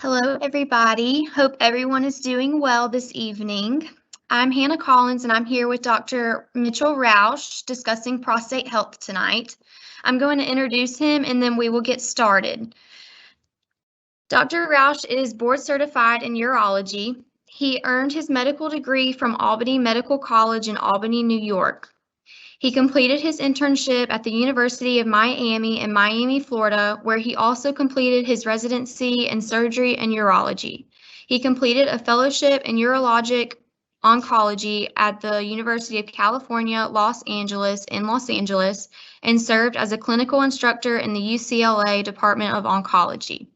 Hello, everybody. Hope everyone is doing well this evening. I'm Hannah Collins, and I'm here with Dr. Mitchell Rauch discussing prostate health tonight. I'm going to introduce him, and then we will get started. Dr. Rauch is board certified in urology. He earned his medical degree from Albany Medical College in Albany, New York. He completed his internship at the University of Miami in Miami, Florida, where he also completed his residency in surgery and urology. He completed a fellowship in urologic oncology at the University of California, Los Angeles and served as a clinical instructor in the UCLA Department of Oncology.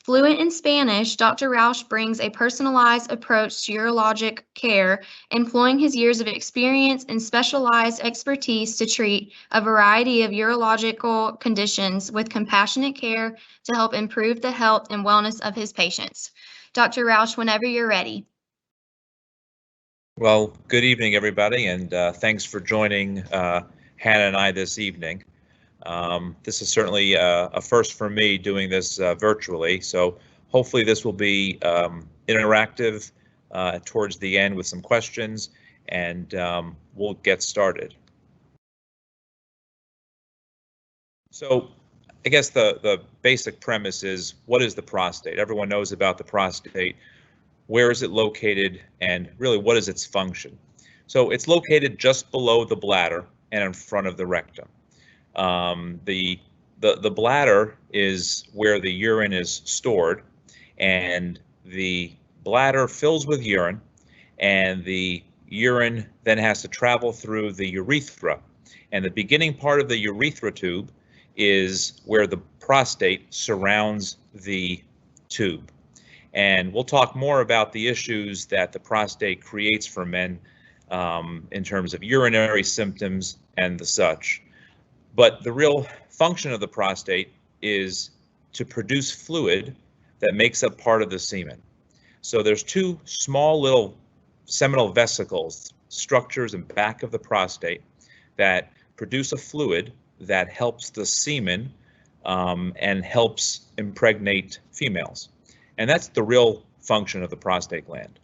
Fluent in Spanish, Dr. Rauch brings a personalized approach to urologic care, employing his years of experience and specialized expertise to treat a variety of urological conditions with compassionate care to help improve the health and wellness of his patients. Dr. Rauch, whenever you're ready. Well, good evening, everybody, and thanks for joining Hannah and I this evening. This is certainly a first for me doing this virtually, so hopefully this will be interactive towards the end with some questions, and we'll get started. So I guess the basic premise is, what is the prostate? Everyone knows about the prostate. Where is it located, and really what is its function? So it's located just below the bladder and in front of the rectum. The bladder is where the urine is stored, and the bladder fills with urine, and the urine then has to travel through the urethra, and the beginning part of the urethra tube is where the prostate surrounds the tube. And we'll talk more about the issues that the prostate creates for men in terms of urinary symptoms and the such. But the real function of the prostate is to produce fluid that makes up part of the semen. So there's two small little seminal vesicles, structures in back of the prostate, that produce a fluid that helps the semen and helps impregnate females. And that's the real function of the prostate gland.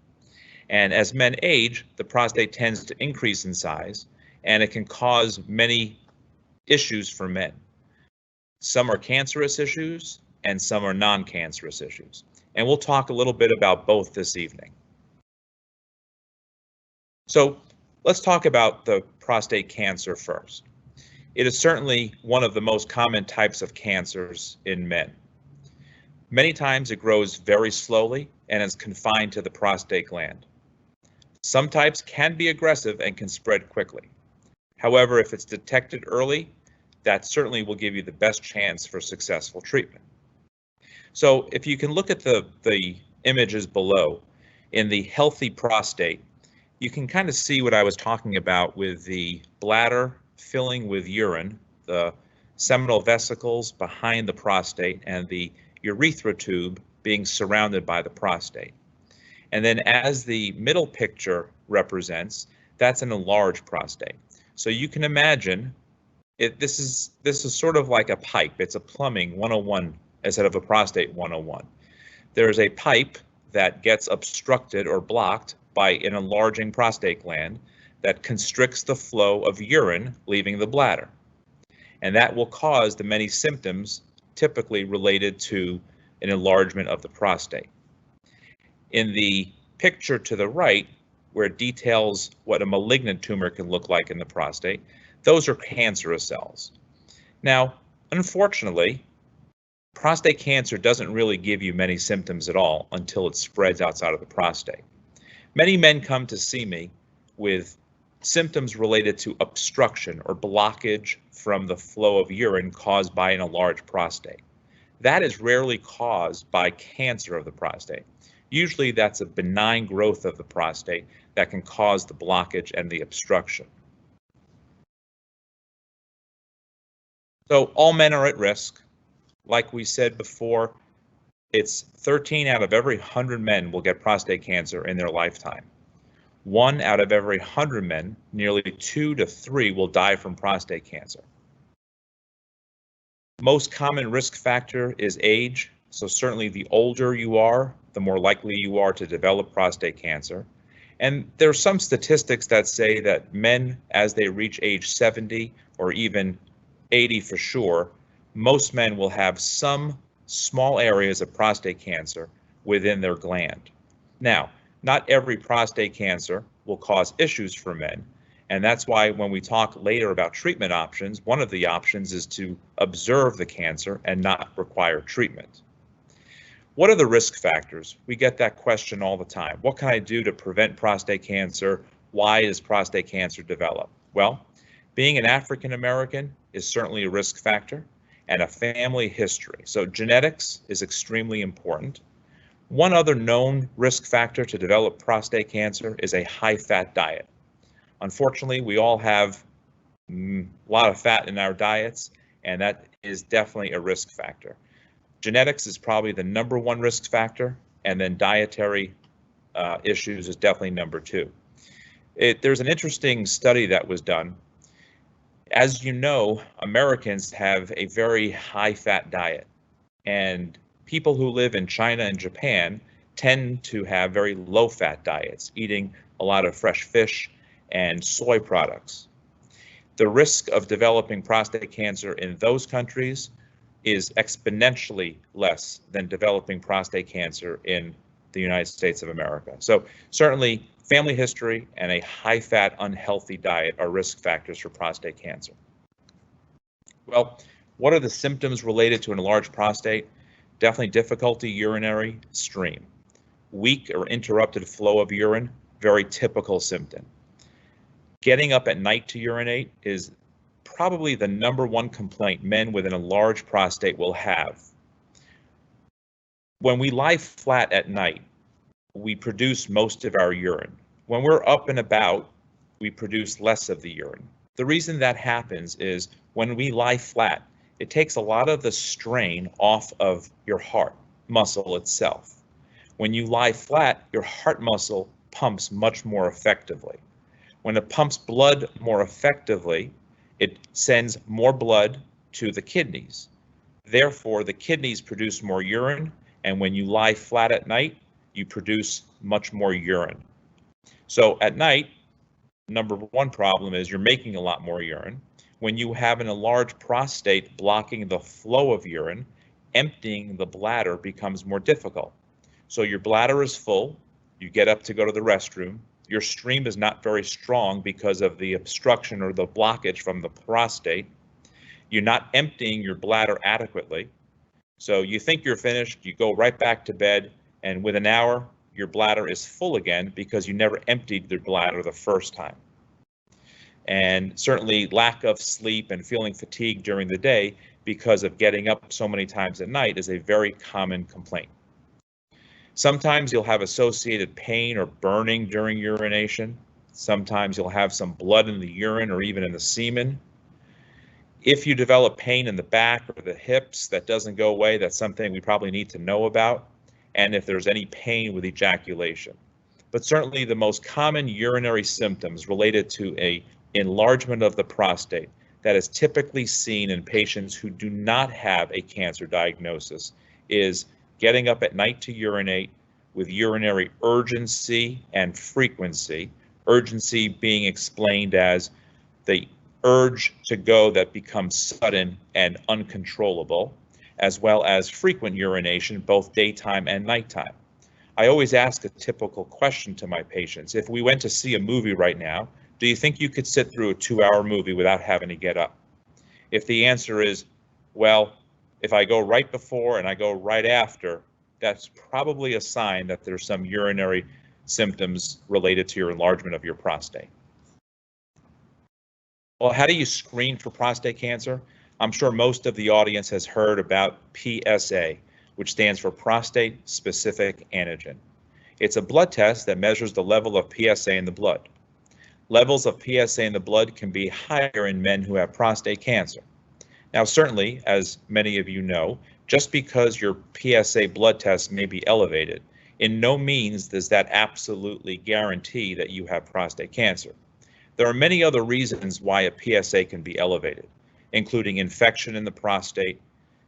And as men age, the prostate tends to increase in size, and it can cause many issues for men. Some are cancerous issues, and some are non-cancerous issues. And we'll talk a little bit about both this evening. So let's talk about the prostate cancer first. It is certainly one of the most common types of cancers in men. Many times it grows very slowly and is confined to the prostate gland. Some types can be aggressive and can spread quickly. However, if it's detected early, that certainly will give you the best chance for successful treatment. So if you can look at the images below, in the healthy prostate, you can kind of see what I was talking about with the bladder filling with urine, the seminal vesicles behind the prostate, and the urethra tube being surrounded by the prostate. And then as the middle picture represents, that's an enlarged prostate. So you can imagine this is sort of like a pipe. It's a plumbing 101 instead of a prostate 101. There's a pipe that gets obstructed or blocked by an enlarging prostate gland that constricts the flow of urine leaving the bladder. And that will cause the many symptoms typically related to an enlargement of the prostate. In the picture to the right, where it details what a malignant tumor can look like in the prostate, those are cancerous cells. Now, unfortunately, prostate cancer doesn't really give you many symptoms at all until it spreads outside of the prostate. Many men come to see me with symptoms related to obstruction or blockage from the flow of urine caused by an enlarged prostate. That is rarely caused by cancer of the prostate. Usually that's a benign growth of the prostate that can cause the blockage and the obstruction. So all men are at risk. Like we said before, it's 13 out of every 100 men will get prostate cancer in their lifetime. 1 out of every 100 men, nearly 2 to 3, will die from prostate cancer. Most common risk factor is age, So certainly the older you are, the more likely you are to develop prostate cancer. And there are some statistics that say that men, as they reach age 70 or even 80 for sure, most men will have some small areas of prostate cancer within their gland. Now, not every prostate cancer will cause issues for men, and that's why when we talk later about treatment options, one of the options is to observe the cancer and not require treatment. What are the risk factors? We get that question all the time. What can I do to prevent prostate cancer? Why does prostate cancer develop? Well, being an African American is certainly a risk factor, and a family history. So genetics is extremely important. One other known risk factor to develop prostate cancer is a high-fat diet. Unfortunately, we all have a lot of fat in our diets, and that is definitely a risk factor. Genetics is probably the #1 risk factor, and then dietary issues is definitely #2. There's an interesting study that was done. As you know, Americans have a very high-fat diet, and people who live in China and Japan tend to have very low-fat diets, eating a lot of fresh fish and soy products. The risk of developing prostate cancer in those countries is exponentially less than developing prostate cancer in the United States of America. So certainly family history and a high-fat, unhealthy diet are risk factors for prostate cancer. Well, what are the symptoms related to an enlarged prostate? Definitely difficulty urinary stream. Weak or interrupted flow of urine, very typical symptom. Getting up at night to urinate is probably the #1 complaint men with an enlarged prostate will have. When we lie flat at night, we produce most of our urine. When we're up and about, we produce less of the urine. The reason that happens is when we lie flat, it takes a lot of the strain off of your heart muscle itself. When you lie flat, your heart muscle pumps much more effectively. When it pumps blood more effectively, it sends more blood to the kidneys. Therefore, the kidneys produce more urine, and when you lie flat at night, you produce much more urine. So at night, #1 problem is you're making a lot more urine. When you have an enlarged prostate blocking the flow of urine, emptying the bladder becomes more difficult. So your bladder is full, you get up to go to the restroom, your stream is not very strong because of the obstruction or the blockage from the prostate. You're not emptying your bladder adequately. So you think you're finished, you go right back to bed, and within an hour, your bladder is full again because you never emptied the bladder the first time. And certainly lack of sleep and feeling fatigued during the day because of getting up so many times at night is a very common complaint. Sometimes you'll have associated pain or burning during urination. Sometimes you'll have some blood in the urine or even in the semen. If you develop pain in the back or the hips that doesn't go away, that's something we probably need to know about, and if there's any pain with ejaculation. But certainly the most common urinary symptoms related to an enlargement of the prostate that is typically seen in patients who do not have a cancer diagnosis is getting up at night to urinate with urinary urgency and frequency. Urgency being explained as the urge to go that becomes sudden and uncontrollable, as well as frequent urination, both daytime and nighttime. I always ask a typical question to my patients. If we went to see a movie right now, do you think you could sit through a 2-hour movie without having to get up? If the answer is, well, if I go right before and I go right after, that's probably a sign that there's some urinary symptoms related to your enlargement of your prostate. Well, how do you screen for prostate cancer? I'm sure most of the audience has heard about PSA, which stands for prostate specific antigen. It's a blood test that measures the level of PSA in the blood. Levels of PSA in the blood can be higher in men who have prostate cancer. Now, certainly, as many of you know, just because your PSA blood test may be elevated, in no means does that absolutely guarantee that you have prostate cancer. There are many other reasons why a PSA can be elevated, including infection in the prostate,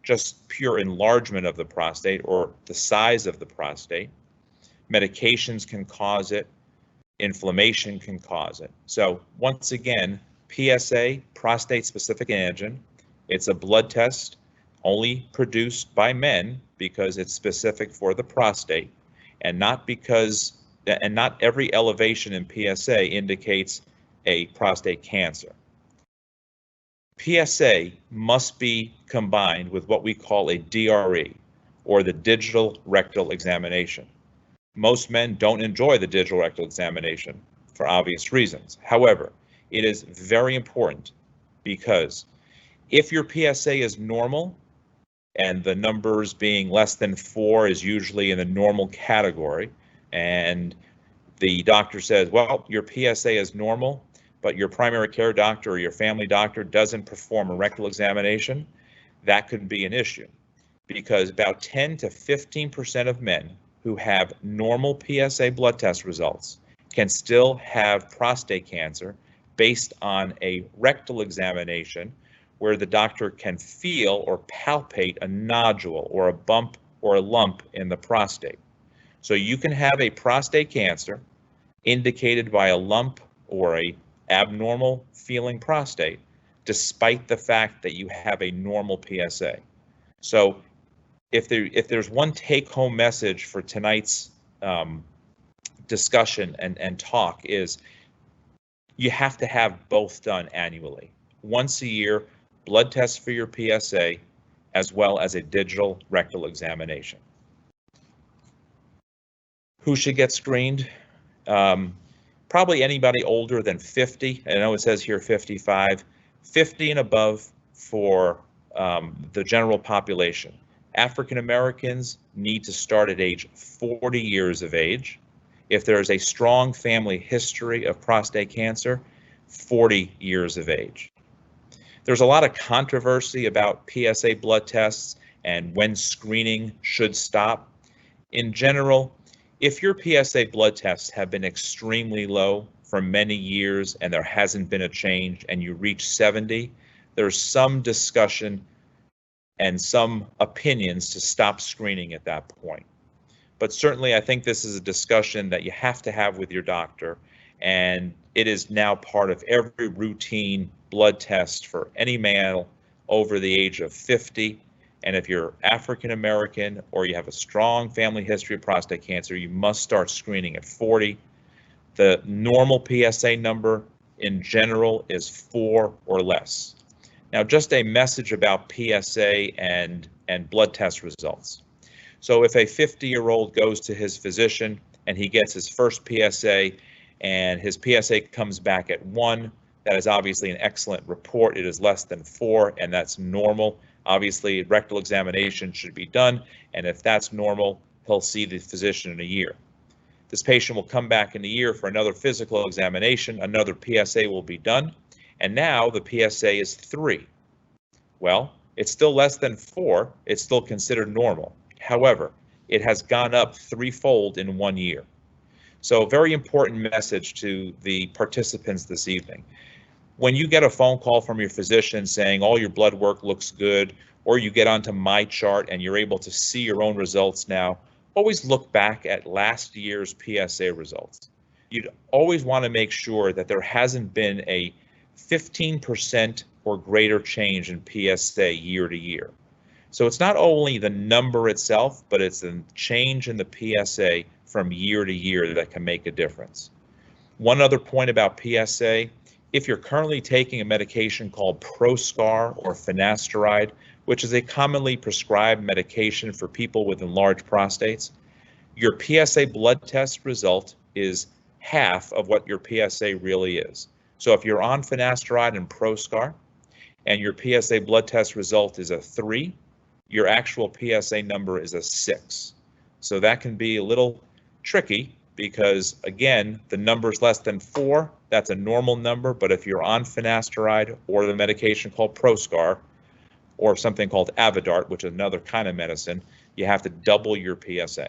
just pure enlargement of the prostate or the size of the prostate. Medications can cause it. Inflammation can cause it. So once again, PSA, prostate-specific antigen, it's a blood test only produced by men because it's specific for the prostate, and not every elevation in PSA indicates a prostate cancer. PSA must be combined with what we call a DRE, or the digital rectal examination. Most men don't enjoy the digital rectal examination for obvious reasons. However, it is very important because if your PSA is normal, and the numbers being less than 4 is usually in the normal category, and the doctor says, well, your PSA is normal, but your primary care doctor or your family doctor doesn't perform a rectal examination, that could be an issue, because about 10 to 15% of men who have normal PSA blood test results can still have prostate cancer based on a rectal examination where the doctor can feel or palpate a nodule or a bump or a lump in the prostate. So you can have a prostate cancer indicated by a lump or a abnormal feeling prostate, despite the fact that you have a normal PSA. So if there's one take-home message for tonight's discussion and talk is you have to have both done annually. Once a year, blood tests for your PSA, as well as a digital rectal examination. Who should get screened? Probably anybody older than 50. I know it says here 55. 50 and above for the general population. African Americans need to start at age 40 years of age. If there is a strong family history of prostate cancer, 40 years of age. There's a lot of controversy about PSA blood tests and when screening should stop. In general, if your PSA blood tests have been extremely low for many years and there hasn't been a change and you reach 70, there's some discussion and some opinions to stop screening at that point. But certainly I think this is a discussion that you have to have with your doctor, and it is now part of every routine blood test for any male over the age of 50. And if you're African American or you have a strong family history of prostate cancer, you must start screening at 40. The normal PSA number in general is 4 or less. Now, just a message about PSA and blood test results. So if a 50-year-old goes to his physician and he gets his first PSA and his PSA comes back at 1, that is obviously an excellent report. It is less than 4, and that's normal. Obviously, rectal examination should be done, and if that's normal, he'll see the physician in a year. This patient will come back in a year for another physical examination, another PSA will be done, and now the PSA is 3. Well, it's still less than 4, it's still considered normal. However, it has gone up 3-fold in 1 year. So a very important message to the participants this evening. When you get a phone call from your physician saying all your blood work looks good, or you get onto my chart and you're able to see your own results now, always look back at last year's PSA results. You'd always want to make sure that there hasn't been a 15% or greater change in PSA year to year. So it's not only the number itself, but it's the change in the PSA from year to year that can make a difference. One other point about PSA, if you're currently taking a medication called Proscar or finasteride, which is a commonly prescribed medication for people with enlarged prostates, your PSA blood test result is half of what your PSA really is. So if you're on finasteride and Proscar and your PSA blood test result is a 3, your actual PSA number is a 6. So that can be a little tricky because, again, the number's less than 4, that's a normal number, but if you're on finasteride or the medication called Proscar or something called Avodart, which is another kind of medicine, you have to double your PSA.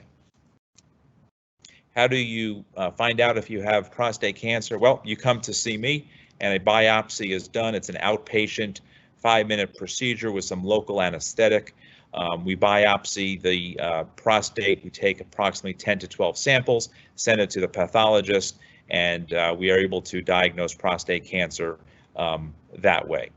How do you find out if you have prostate cancer? Well, you come to see me and a biopsy is done. It's an outpatient 5-minute procedure with some local anesthetic. We biopsy the prostate. We take approximately 10 to 12 samples, send it to the pathologist, and we are able to diagnose prostate cancer that way.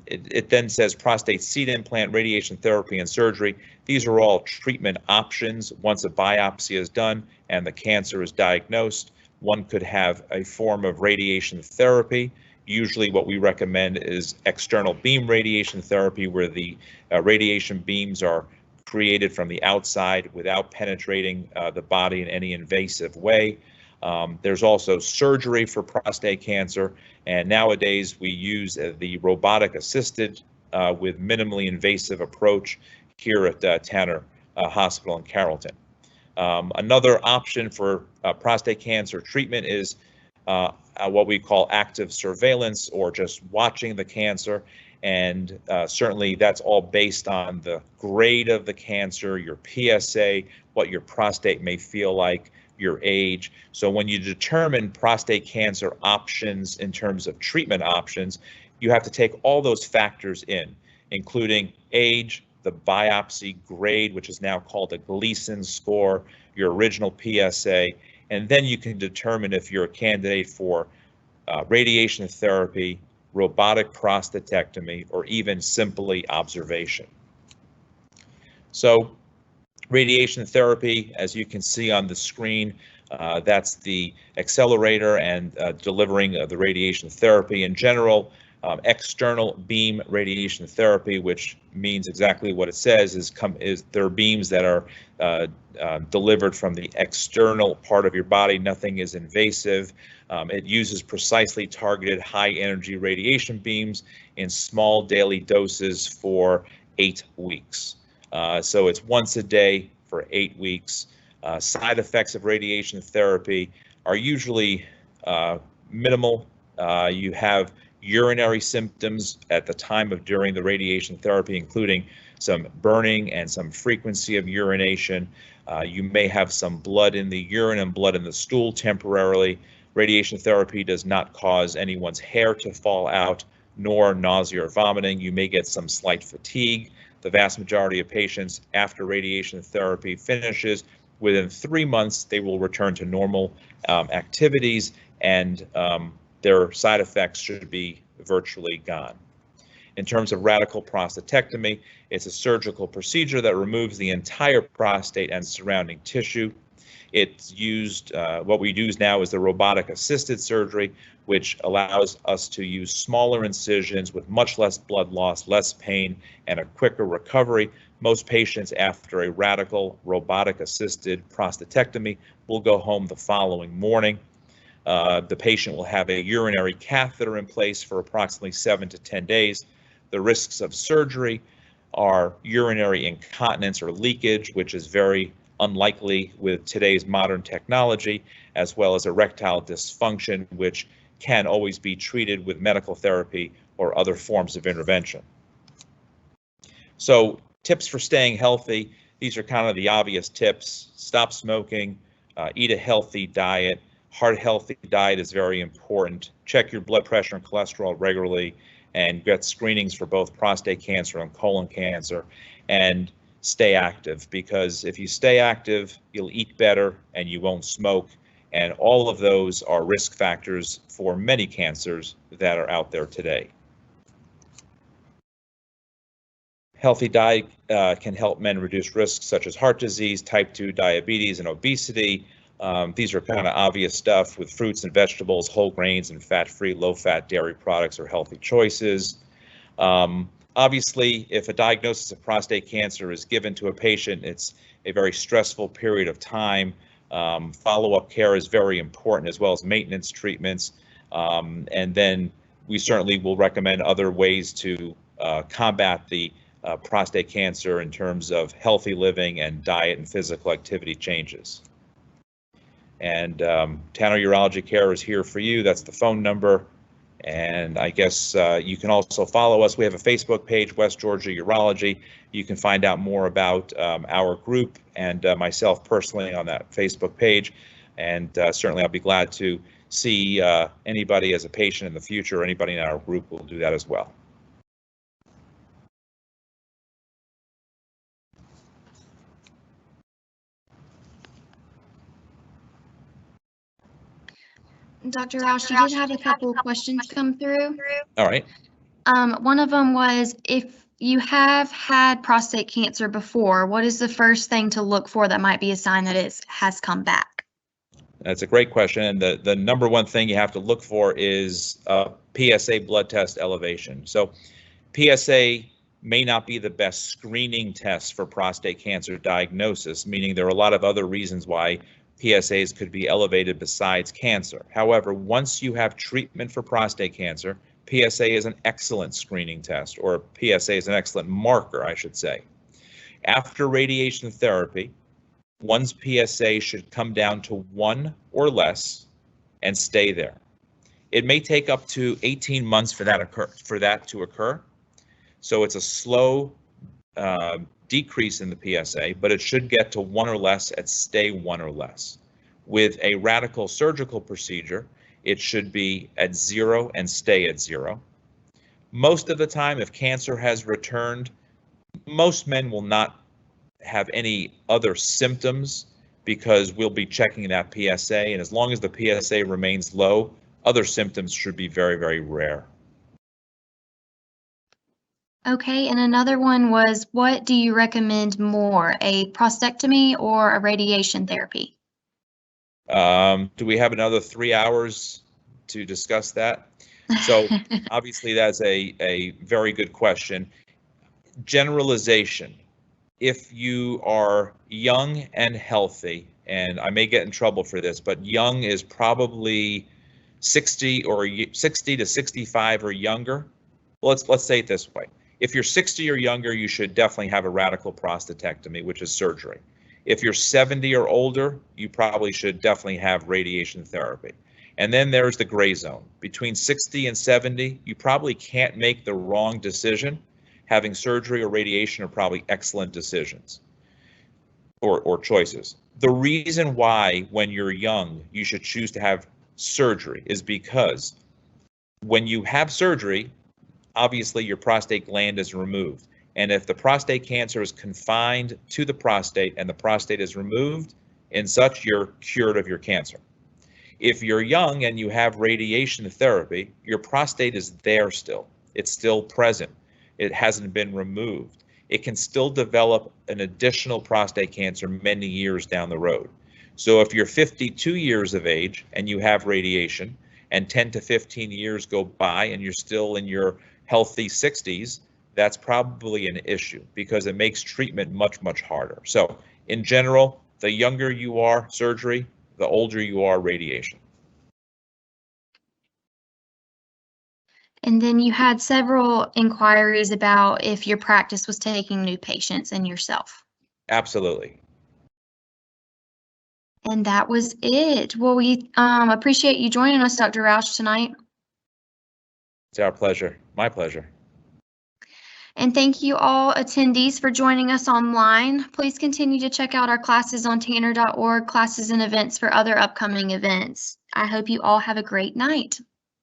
It then says prostate seed implant, radiation therapy, and surgery. These are all treatment options once a biopsy is done and the cancer is diagnosed. One could have a form of radiation therapy. Usually what we recommend is external beam radiation therapy, where the radiation beams are created from the outside without penetrating the body in any invasive way. There's also surgery for prostate cancer, and nowadays we use the robotic assisted with minimally invasive approach here at Tanner Hospital in Carrollton. Another option for prostate cancer treatment is what we call active surveillance, or just watching the cancer. And certainly that's all based on the grade of the cancer, your PSA, what your prostate may feel like, your age. So when you determine prostate cancer options in terms of treatment options, you have to take all those factors in, including age, the biopsy grade, which is now called a Gleason score, your original PSA, and then you can determine if you're a candidate for radiation therapy, robotic prostatectomy, or even simply observation. So radiation therapy, as you can see on the screen, that's the accelerator and delivering the radiation therapy. In general, external beam radiation therapy, which means exactly what it says, is there are beams that are delivered from the external part of your body. Nothing is invasive. It uses precisely targeted high energy radiation beams in small daily doses for 8 weeks. So it's once a day for 8 weeks. Side effects of radiation therapy are usually minimal. You have urinary symptoms at the time of during the radiation therapy, including some burning and some frequency of urination. You may have some blood in the urine and blood in the stool temporarily. Radiation therapy does not cause anyone's hair to fall out, nor nausea or vomiting. You may get some slight fatigue. The vast majority of patients after radiation therapy finishes, within 3 months, they will return to normal activities, and their side effects should be virtually gone. In terms of radical prostatectomy, it's a surgical procedure that removes the entire prostate and surrounding tissue. It's used, what we use now is the robotic assisted surgery, which allows us to use smaller incisions with much less blood loss, less pain, and a quicker recovery. Most patients after a radical robotic assisted prostatectomy will go home the following morning. The patient will have a urinary catheter in place for approximately 7 to 10 days. The risks of surgery are urinary incontinence or leakage, which is very unlikely with today's modern technology, as well as erectile dysfunction, which can always be treated with medical therapy or other forms of intervention. So tips for staying healthy, these are kind of the obvious tips. Stop smoking, eat a healthy diet. Heart healthy diet is very important. Check your blood pressure and cholesterol regularly, and get screenings for both prostate cancer and colon cancer, and stay active, because if you stay active, you'll eat better and you won't smoke. And all of those are risk factors for many cancers that are out there today. Healthy diet can help men reduce risks such as heart disease, type 2 diabetes, and obesity. These are kind of obvious stuff with fruits and vegetables, whole grains, and fat-free, low-fat dairy products are healthy choices. Obviously, if a diagnosis of prostate cancer is given to a patient, it's a very stressful period of time. Follow-up care is very important, as well as maintenance treatments. And then we certainly will recommend other ways to combat the prostate cancer in terms of healthy living and diet and physical activity changes. And Tanner Urology Care is here for you. That's the phone number. And I guess you can also follow us. We have a Facebook page, West Georgia Urology. You can find out more about our group and myself personally on that Facebook page. And certainly I'll be glad to see anybody as a patient in the future, or anybody in our group will do that as well. Dr. Rauch, you did have a couple of questions come through. All right. One of them was, if you have had prostate cancer before, what is the first thing to look for that might be a sign that it has come back? That's a great question. And the number one thing you have to look for is PSA blood test elevation. So PSA may not be the best screening test for prostate cancer diagnosis, meaning there are a lot of other reasons why PSAs could be elevated besides cancer. However, once you have treatment for prostate cancer, PSA is an excellent screening test, or PSA is an excellent marker, I should say. After radiation therapy, one's PSA should come down to 1 or less and stay there. It may take up to 18 months for that to occur. So it's a slow decrease in the PSA, but it should get to 1 or less and stay 1 or less. With a radical surgical procedure, it should be at 0 and stay at 0. Most of the time, if cancer has returned, most men will not have any other symptoms because we'll be checking that PSA, and as long as the PSA remains low, other symptoms should be very, very rare. Okay, and another one was, what do you recommend more, a prostatectomy or a radiation therapy? Do we have another 3 hours to discuss that? So obviously that's a very good question. Generalization. If you are young and healthy, and I may get in trouble for this, but young is probably 60 to 65 or younger. Well, let's say it this way. If you're 60 or younger, you should definitely have a radical prostatectomy, which is surgery. If you're 70 or older, you probably should definitely have radiation therapy. And then there's the gray zone. Between 60 and 70, you probably can't make the wrong decision. Having surgery or radiation are probably excellent decisions or choices. The reason why when you're young, you should choose to have surgery is because when you have surgery, obviously your prostate gland is removed. And if the prostate cancer is confined to the prostate and the prostate is removed, in such, you're cured of your cancer. If you're young and you have radiation therapy, your prostate is there still. It's still present. It hasn't been removed. It can still develop an additional prostate cancer many years down the road. So if you're 52 years of age and you have radiation and 10 to 15 years go by and you're still in your healthy 60s, that's probably an issue because it makes treatment much, much harder. So in general, the younger you are, surgery, the older you are, radiation. And then you had several inquiries about if your practice was taking new patients and yourself. Absolutely. And that was it. Well, we appreciate you joining us, Dr. Rauch, tonight. It's our pleasure. My pleasure. And thank you all attendees for joining us online. Please continue to check out our classes on tanner.org, classes and events for other upcoming events. I hope you all have a great night.